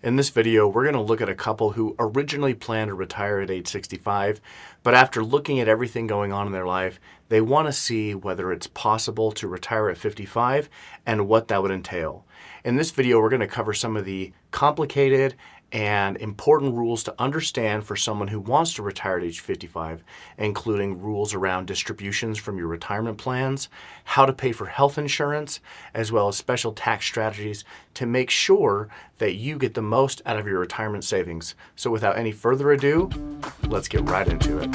In this video, we're going to look at a couple who originally planned to retire at age 65, but after looking at everything going on in their life, they want to see whether it's possible to retire at 55 and what that would entail. In this video, we're going to cover some of the complicated and important rules to understand for someone who wants to retire at age 55, including rules around distributions from your retirement plans, how to pay for health insurance, as well as special tax strategies to make sure that you get the most out of your retirement savings. So without any further ado, let's get right into it.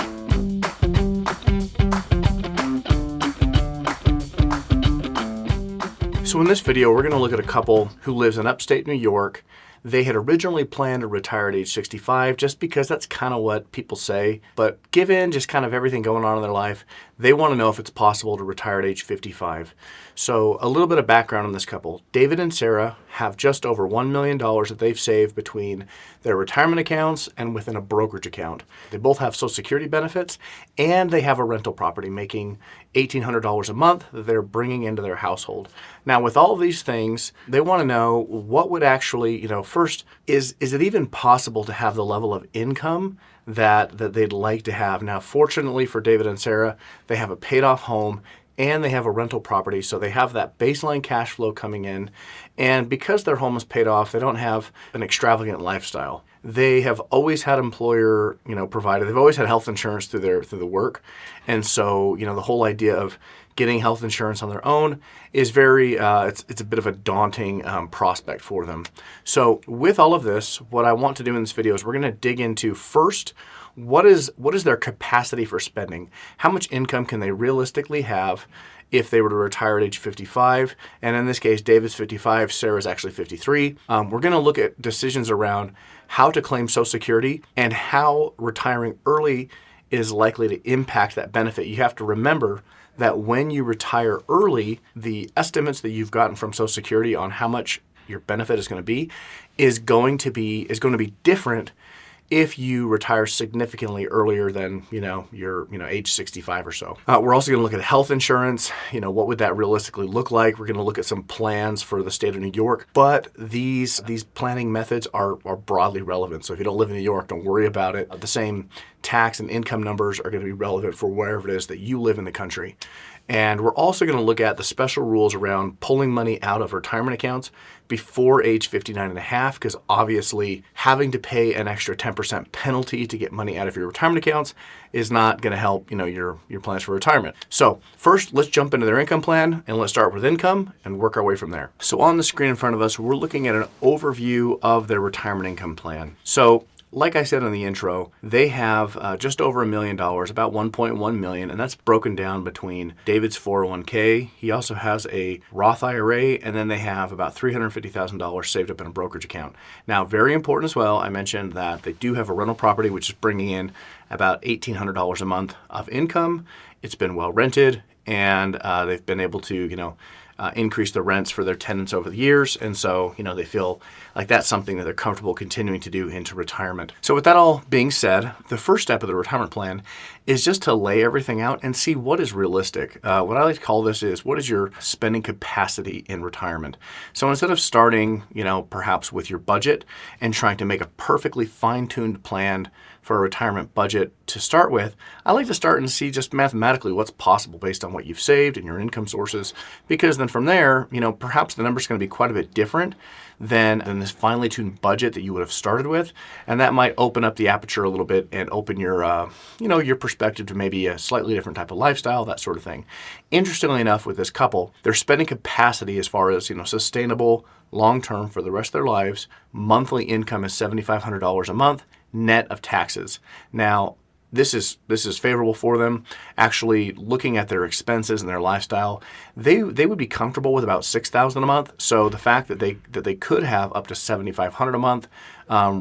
So in this video, we're going to look at a couple who lives in upstate New York. They had originally planned to retire at age 65 just because that's kind of what people say. But given just kind of everything going on in their life, they want to know if it's possible to retire at age 55. So a little bit of background on this couple. David and Sarah have just over $1 million that they've saved between their retirement accounts and within a brokerage account. They both have Social Security benefits and they have a rental property making $1,800 a month that they're bringing into their household. Now, with all of these things, they want to know what would actually, first, is it even possible to have the level of income that they'd like to have? Now, fortunately for David and Sarah, they have a paid off home and they have a rental property, so they have that baseline cash flow coming in. And because their home is paid off, they don't have an extravagant lifestyle. They have always had employer, provided. They've always had health insurance through the work. And so, the whole idea of getting health insurance on their own is very, it's a bit of a daunting prospect for them. So with all of this, what I want to do in this video is we're going to dig into first, what is their capacity for spending? How much income can they realistically have if they were to retire at age 55? And in this case, David's 55, Sarah's actually 53. We're going to look at decisions around how to claim Social Security and how retiring early is likely to impact that benefit. You have to remember that when you retire early, the estimates that you've gotten from Social Security on how much your benefit is going to be different if you retire significantly earlier than, your age 65 or so. We're also going to look at health insurance. What would that realistically look like? We're going to look at some plans for the state of New York, but these planning methods are broadly relevant. So if you don't live in New York, don't worry about it. The same tax and income numbers are going to be relevant for wherever it is that you live in the country. And we're also going to look at the special rules around pulling money out of retirement accounts before age 59 and a half, because obviously having to pay an extra 10% penalty to get money out of your retirement accounts is not going to help, your plans for retirement. So first, let's jump into their income plan and let's start with income and work our way from there. So on the screen in front of us, we're looking at an overview of their retirement income plan. So like I said in the intro, they have just over $1 million, about 1.1 million, and that's broken down between David's 401k. He also has a Roth IRA, and then they have about $350,000 saved up in a brokerage account. Now, very important as well, I mentioned that they do have a rental property, which is bringing in about $1,800 a month of income. It's been well rented, and they've been able to, increase the rents for their tenants over the years. And so, they feel like that's something that they're comfortable continuing to do into retirement. So with that all being said, the first step of the retirement plan is just to lay everything out and see what is realistic. What I like to call this is, what is your spending capacity in retirement? So instead of starting, perhaps with your budget and trying to make a perfectly fine-tuned plan for a retirement budget to start with, I like to start and see just mathematically what's possible based on what you've saved and your income sources, because then from there, perhaps the number's going to be quite a bit different than this finely tuned budget that you would have started with. And that might open up the aperture a little bit and open your, your perspective to maybe a slightly different type of lifestyle, that sort of thing. Interestingly enough, with this couple, their spending capacity as far as, sustainable long-term for the rest of their lives, monthly income is $7,500 a month, net of taxes. Now, this is favorable for them. Actually, looking at their expenses and their lifestyle, they would be comfortable with about $6,000 a month. So the fact that they could have up to $7,500 a month,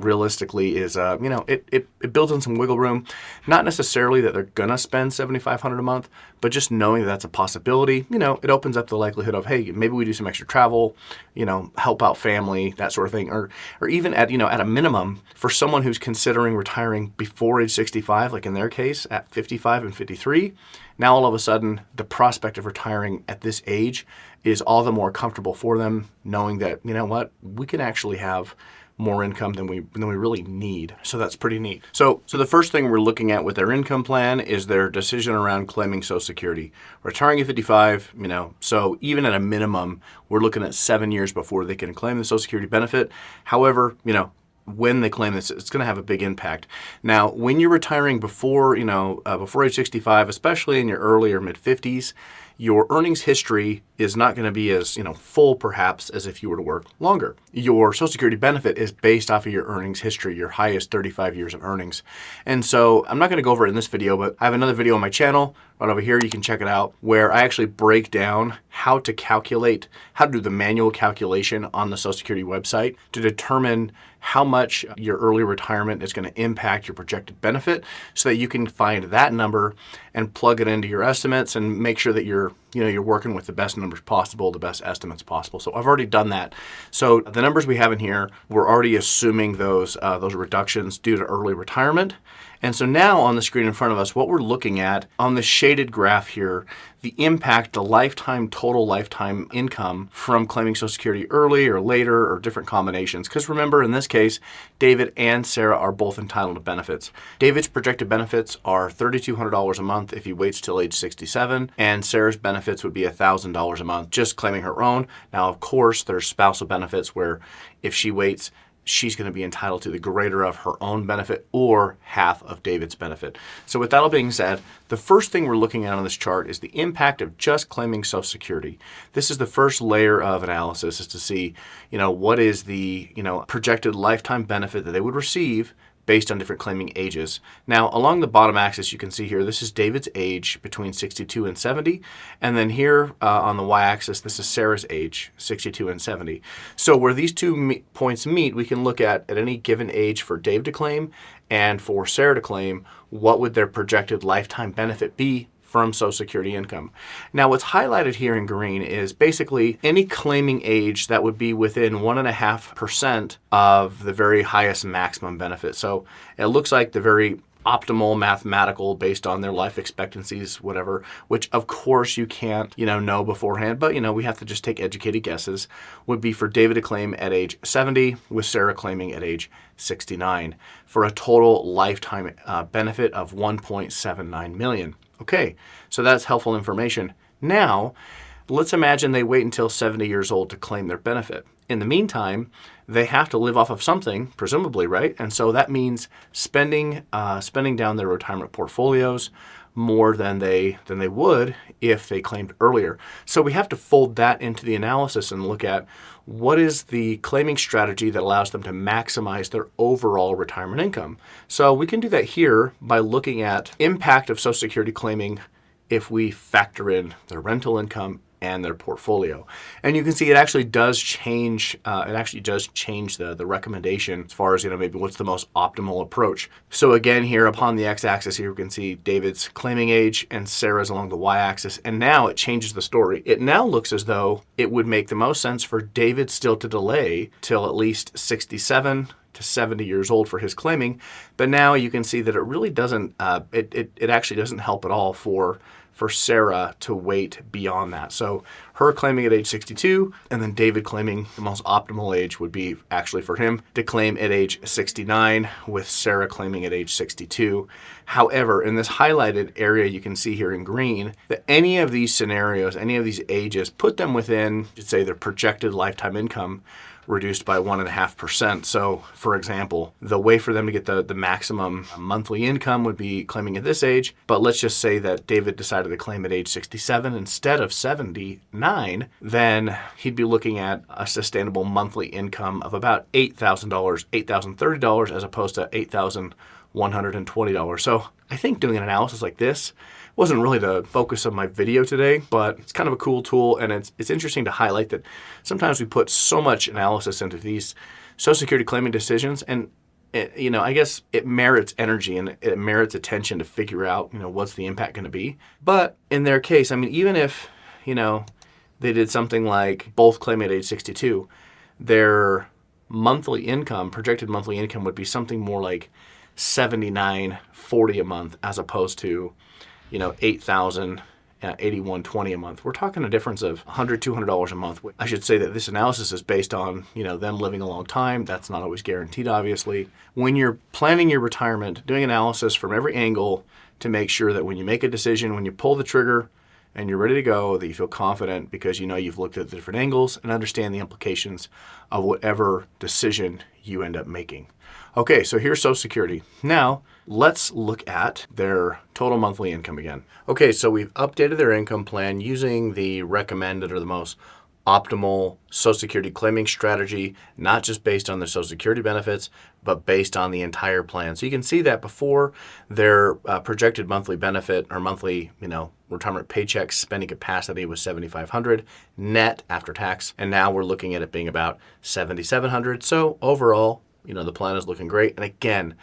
realistically is it builds in some wiggle room. Not necessarily that they're gonna spend $7,500 a month, but just knowing that that's a possibility. It opens up the likelihood of, hey, maybe we do some extra travel, help out family, that sort of thing, or even at a minimum for someone who's considering retiring before age 65, like in their case at 55 and 53. Now all of a sudden the prospect of retiring at this age is all the more comfortable for them, knowing that, we can actually have more income than we really need. So that's pretty neat. So the first thing we're looking at with their income plan is their decision around claiming Social Security. Retiring at 55, so even at a minimum, we're looking at 7 years before they can claim the Social Security benefit. However, when they claim this, it's going to have a big impact. Now, when you're retiring before age 65, especially in your early or mid 50s, your earnings history is not going to be as full perhaps as if you were to work longer. Your Social Security benefit is based off of your earnings history, your highest 35 years of earnings. And so I'm not going to go over it in this video, but I have another video on my channel right over here. You can check it out, where I actually break down how to do the manual calculation on the Social Security website to determine how much your early retirement is going to impact your projected benefit, so that you can find that number and plug it into your estimates and make sure that you're working with the best numbers possible, the best estimates possible. So I've already done that. So the numbers we have in here, we're already assuming those reductions due to early retirement. And so now on the screen in front of us, what we're looking at on the shaded graph here, the impact, the total lifetime income from claiming Social Security early or later or different combinations. Because remember, in this case, David and Sarah are both entitled to benefits. David's projected benefits are $3,200 a month if he waits till age 67, and Sarah's benefits would be $1,000 a month, just claiming her own. Now, of course, there's spousal benefits where if she waits, she's going to be entitled to the greater of her own benefit or half of David's benefit. So with that all being said, the first thing we're looking at on this chart is the impact of just claiming Social Security. This is the first layer of analysis, is to see, what is the, projected lifetime benefit that they would receive based on different claiming ages. Now, along the bottom axis, you can see here, this is David's age between 62 and 70. And then here on the y-axis, this is Sarah's age, 62 and 70. So where these two points meet, we can look at any given age for Dave to claim and for Sarah to claim, what would their projected lifetime benefit be from Social Security income. Now, what's highlighted here in green is basically any claiming age that would be within 1.5% of the very highest maximum benefit. So it looks like the very optimal mathematical based on their life expectancies, whatever, which of course you can't, know beforehand, but we have to just take educated guesses, would be for David to claim at age 70 with Sarah claiming at age 69 for a total lifetime benefit of $1.79 million. Okay, so that's helpful information. Now, let's imagine they wait until 70 years old to claim their benefit. In the meantime, they have to live off of something, presumably, right? And so that means spending down their retirement portfolios more than they would if they claimed earlier. So we have to fold that into the analysis and look at what is the claiming strategy that allows them to maximize their overall retirement income. So we can do that here by looking at impact of Social Security claiming if we factor in their rental income and their portfolio. And you can see it actually does change. The recommendation as far as maybe what's the most optimal approach. So again, here upon the x-axis here, we can see David's claiming age and Sarah's along the y-axis. And now it changes the story. It now looks as though it would make the most sense for David still to delay till at least 67 to 70 years old for his claiming. But now you can see that it really doesn't. It actually doesn't help at all for Sarah to wait beyond that. So her claiming at age 62, and then David claiming the most optimal age would be actually for him to claim at age 69, with Sarah claiming at age 62. However, in this highlighted area, you can see here in green that any of these scenarios, any of these ages, put them within, say, their projected lifetime income reduced by 1.5%. So, for example, the way for them to get the maximum monthly income would be claiming at this age. But let's just say that David decided to claim at age 67 instead of 79, then he'd be looking at a sustainable monthly income of about $8,000, $8,030 as opposed to $8,120. So I think doing an analysis like this wasn't really the focus of my video today, but it's kind of a cool tool, and it's interesting to highlight that sometimes we put so much analysis into these Social Security claiming decisions, and I guess it merits energy and it merits attention to figure out, what's the impact going to be. But in their case, even if, they did something like both claim at age 62, their monthly income, projected monthly income would be something more like $79.40 a month as opposed to $8,000 $81.20 a month. We're talking a difference of $100, $200 a month. I should say that this analysis is based on, them living a long time. That's not always guaranteed, obviously. When you're planning your retirement, doing analysis from every angle to make sure that when you make a decision, when you pull the trigger and you're ready to go, that you feel confident because you've looked at the different angles and understand the implications of whatever decision you end up making. Okay, so here's Social Security. Now, let's look at their total monthly income again. Okay, so we've updated their income plan using the recommended or the most optimal Social Security claiming strategy, not just based on their Social Security benefits, but based on the entire plan. So you can see that before their projected monthly benefit or monthly, retirement paycheck spending capacity was $7,500 net after tax, and now we're looking at it being about $7,700. So overall, the plan is looking great. And again,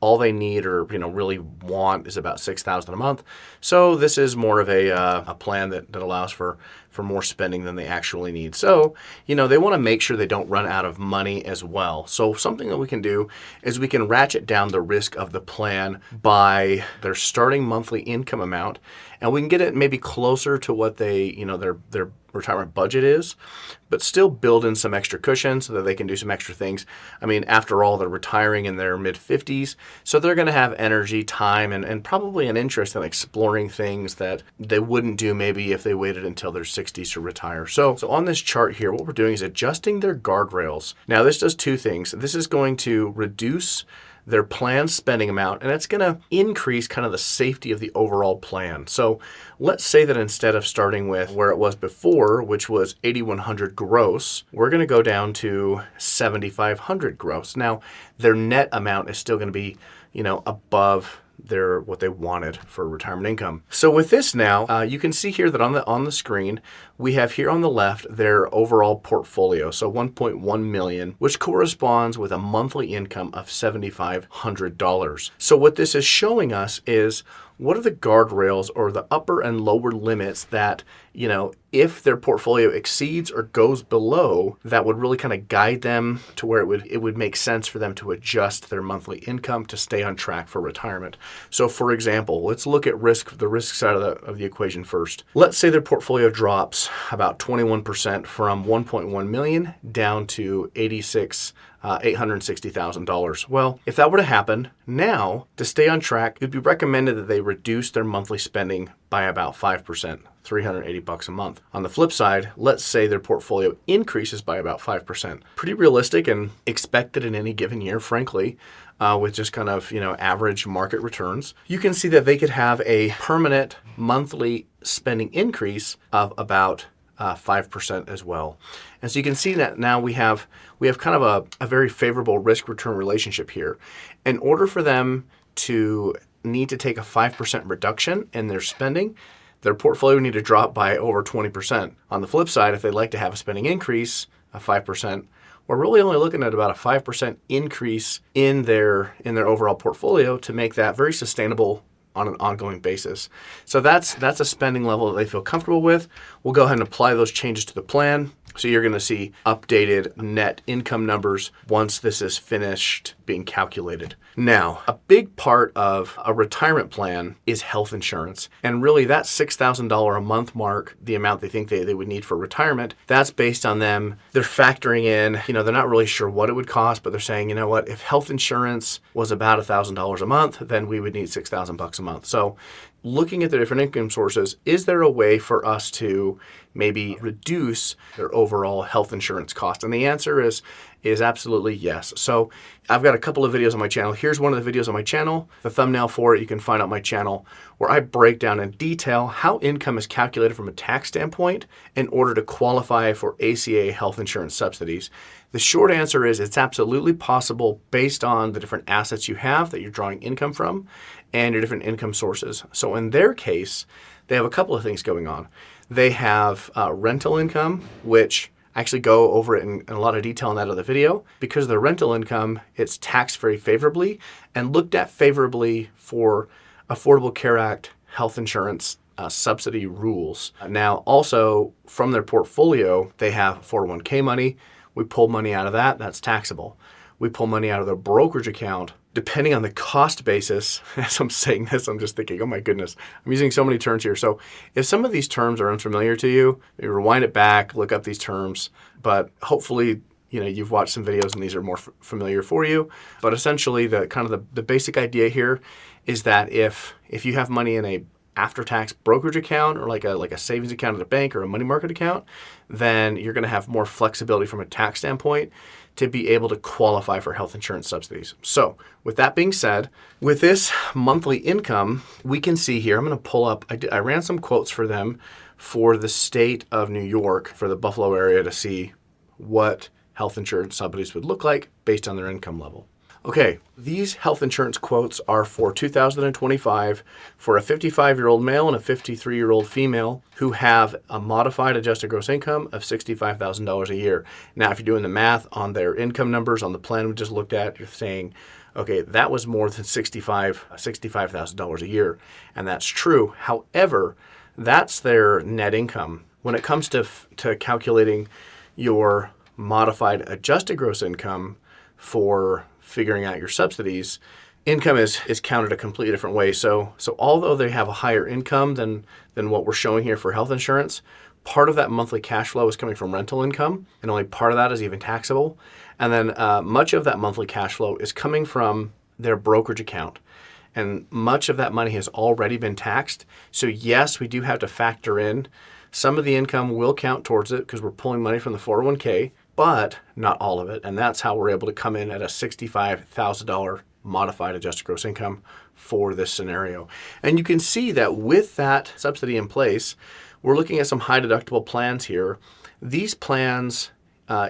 all they need or really want is about $6,000 a month. So this is more of a plan that allows for more spending than they actually need. So they want to make sure they don't run out of money as well. So something that we can do is we can ratchet down the risk of the plan by their starting monthly income amount, and we can get it maybe closer to what they their retirement budget is, but still build in some extra cushion so that they can do some extra things. I mean, after all, they're retiring in their mid-50s, so they're going to have energy, time, and probably an interest in exploring things that they wouldn't do maybe if they waited until their 60s to retire. So on this chart here, what we're doing is adjusting their guardrails. Now, this does two things. This is going to reduce their planned spending amount, and it's going to increase kind of the safety of the overall plan. So let's say that instead of starting with where it was before, which was $8,100 gross, we're going to go down to $7,500 gross. Now, their net amount is still going to be, above what they wanted for retirement income. So with this now, you can see here that on the screen, we have here on the left their overall portfolio, so $1.1 million, which corresponds with a monthly income of $7,500. So what this is showing us is what are the guardrails or the upper and lower limits that, if their portfolio exceeds or goes below, that would really kind of guide them to where it would make sense for them to adjust their monthly income to stay on track for retirement. So for example, let's look at the risk side of the equation first. Let's say their portfolio drops about 21% from $1.1 million down to $860,000. Well, if that were to happen, now, to stay on track, it'd be recommended that they reduce their monthly spending by about 5%, $380 a month. On the flip side, let's say their portfolio increases by about 5%. Pretty realistic and expected in any given year, frankly, with just kind of, average market returns. You can see that they could have a permanent monthly spending increase of about 5% as well. And so you can see that now we have kind of a very favorable risk-return relationship here. In order for them to need to take a 5% reduction in their spending, their portfolio would need to drop by over 20%. On the flip side, if they'd like to have a spending increase of 5%, we're really only looking at about a 5% increase in their overall portfolio to make that very sustainable on an ongoing basis. So that's a spending level that they feel comfortable with. We'll go ahead and apply those changes to the plan. So you're going to see updated net income numbers once this is finished being calculated. Now, a big part of a retirement plan is health insurance. And really that $6,000 a month mark, the amount they think they would need for retirement, that's based on them. They're factoring in, they're not really sure what it would cost, but they're saying, if health insurance was about $1,000 a month, then we would need $6,000 a month. So looking at the different income sources, is there a way for us to maybe reduce their overall health insurance cost? And the answer is absolutely yes. So I've got a couple of videos on my channel. Here's one of the videos on my channel. The thumbnail for it, you can find on my channel, where I break down in detail how income is calculated from a tax standpoint in order to qualify for ACA health insurance subsidies. The short answer is it's absolutely possible based on the different assets you have that you're drawing income from and your different income sources. So in their case, they have a couple of things going on. They have rental income, which I actually go over it in a lot of detail in that other video. Because of the rental income, it's taxed very favorably and looked at favorably for Affordable Care Act health insurance subsidy rules. Now, also from their portfolio, they have 401k money. We pull money out of that, that's taxable. we pull money out of the brokerage account, depending on the cost basis. As I'm saying this, I'm just thinking, oh my goodness, I'm using so many terms here. So if some of these terms are unfamiliar to you, you rewind it back, look up these terms, but hopefully, you've watched some videos and these are more familiar for you. But essentially, the basic idea here is that if you have money in a after-tax brokerage account or like a savings account at a bank or a money market account, then you're going to have more flexibility from a tax standpoint to be able to qualify for health insurance subsidies. So with that being said, with this monthly income, we can see here, I'm going to pull up, I ran some quotes for them for the state of New York, for the Buffalo area, to see what health insurance subsidies would look like based on their income level. Okay, these health insurance quotes are for 2025 for a 55-year-old male and a 53-year-old female who have a modified adjusted gross income of $65,000 a year. Now, if you're doing the math on their income numbers on the plan we just looked at, you're saying, okay, that was more than $65,000 a year, and that's true. However, that's their net income. When it comes to calculating your modified adjusted gross income for figuring out your subsidies, income is counted a completely different way. So although they have a higher income than what we're showing here for health insurance, part of that monthly cash flow is coming from rental income, and only part of that is even taxable. And then much of that monthly cash flow is coming from their brokerage account. And much of that money has already been taxed. So yes, we do have to factor in some of the income will count towards it because we're pulling money from the 401k, but not all of it. And that's how we're able to come in at a $65,000 modified adjusted gross income for this scenario. And you can see that with that subsidy in place, we're looking at some high deductible plans here. These plans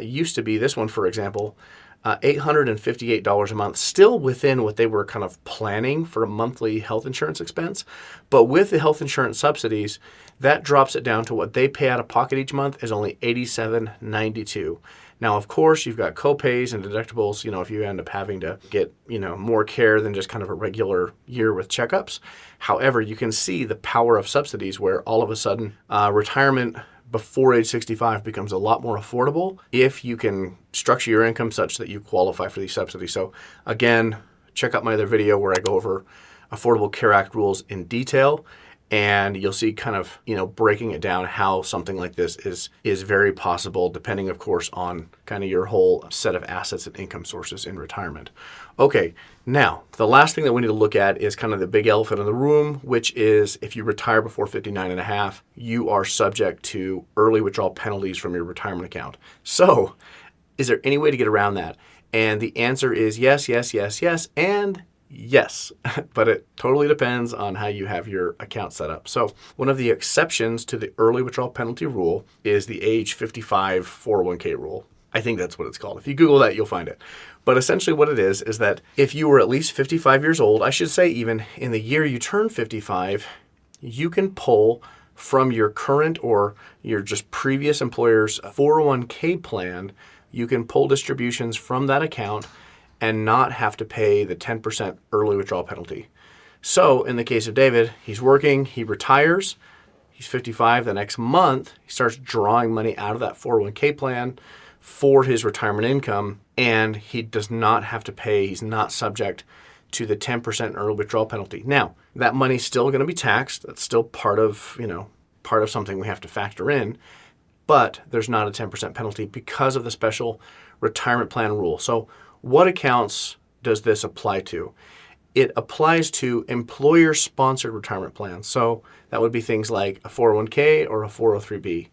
used to be, this one for example, $858 a month, still within what they were kind of planning for a monthly health insurance expense. But with the health insurance subsidies, that drops it down to what they pay out of pocket each month is only $87.92. Now, of course, you've got copays and deductibles, if you end up having to get, more care than just kind of a regular year with checkups. However, you can see the power of subsidies where all of a sudden retirement before age 65 becomes a lot more affordable if you can structure your income such that you qualify for these subsidies. So again, check out my other video where I go over Affordable Care Act rules in detail, and you'll see kind of, breaking it down how something like this is very possible, depending, of course, on kind of your whole set of assets and income sources in retirement. Okay, now, the last thing that we need to look at is kind of the big elephant in the room, which is if you retire before 59 and a half, you are subject to early withdrawal penalties from your retirement account. So, is there any way to get around that? And the answer is yes, yes, yes, yes, and yes, but it totally depends on how you have your account set up. So one of the exceptions to the early withdrawal penalty rule is the age 55 401k rule. I think that's what it's called. If you Google that, you'll find it. But essentially what it is that if you were at least 55 years old, I should say even in the year you turn 55, you can pull from your current or your just previous employer's 401k plan, you can pull distributions from that account and not have to pay the 10% early withdrawal penalty. So in the case of David, he's working, he retires, he's 55, the next month, he starts drawing money out of that 401k plan for his retirement income, and he does not have to pay, he's not subject to the 10% early withdrawal penalty. Now, that money's still going to be taxed. That's still part of something we have to factor in, but there's not a 10% penalty because of the special retirement plan rule. So what accounts does this apply to? It applies to employer-sponsored retirement plans. So that would be things like a 401k or a 403b.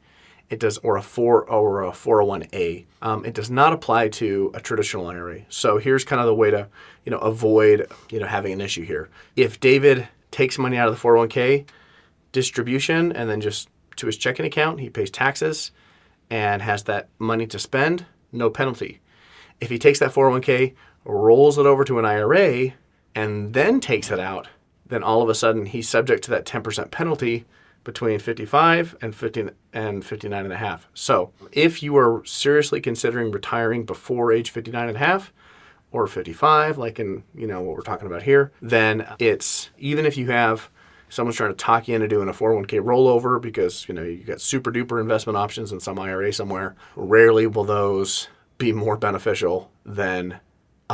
It does, or a 401a. It does not apply to a traditional IRA. So here's kind of the way to, avoid, having an issue here. If David takes money out of the 401k distribution and then just to his checking account, he pays taxes and has that money to spend, no penalty. If he takes that 401k, rolls it over to an IRA, and then takes it out, then all of a sudden he's subject to that 10% penalty between 55 and 59 and a half. So if you are seriously considering retiring before age 59 and a half or 55, like in, what we're talking about here, then it's, even if you have someone's trying to talk you into doing a 401k rollover because, you got super duper investment options in some IRA somewhere, rarely will those be more beneficial than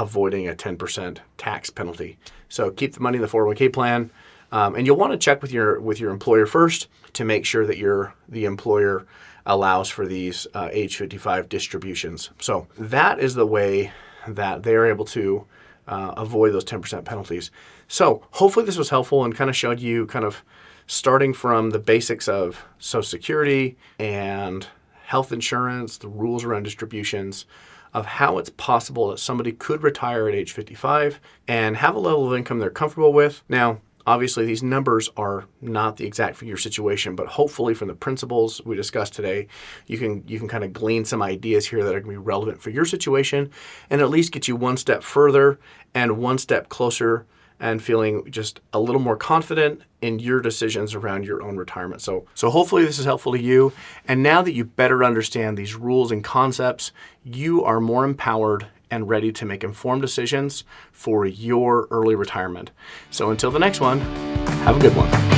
avoiding a 10% tax penalty. So keep the money in the 401k plan. And you'll want to check with your employer first to make sure that the employer allows for these age 55 distributions. So that is the way that they're able to avoid those 10% penalties. So hopefully this was helpful and kind of showed you kind of starting from the basics of Social Security and health insurance, the rules around distributions, of how it's possible that somebody could retire at age 55 and have a level of income they're comfortable with. Now, obviously, these numbers are not the exact for your situation, but hopefully from the principles we discussed today, you can kind of glean some ideas here that are going to be relevant for your situation and at least get you one step further and one step closer and feeling just a little more confident in your decisions around your own retirement. So hopefully this is helpful to you. And now that you better understand these rules and concepts, you are more empowered and ready to make informed decisions for your early retirement. So until the next one, have a good one.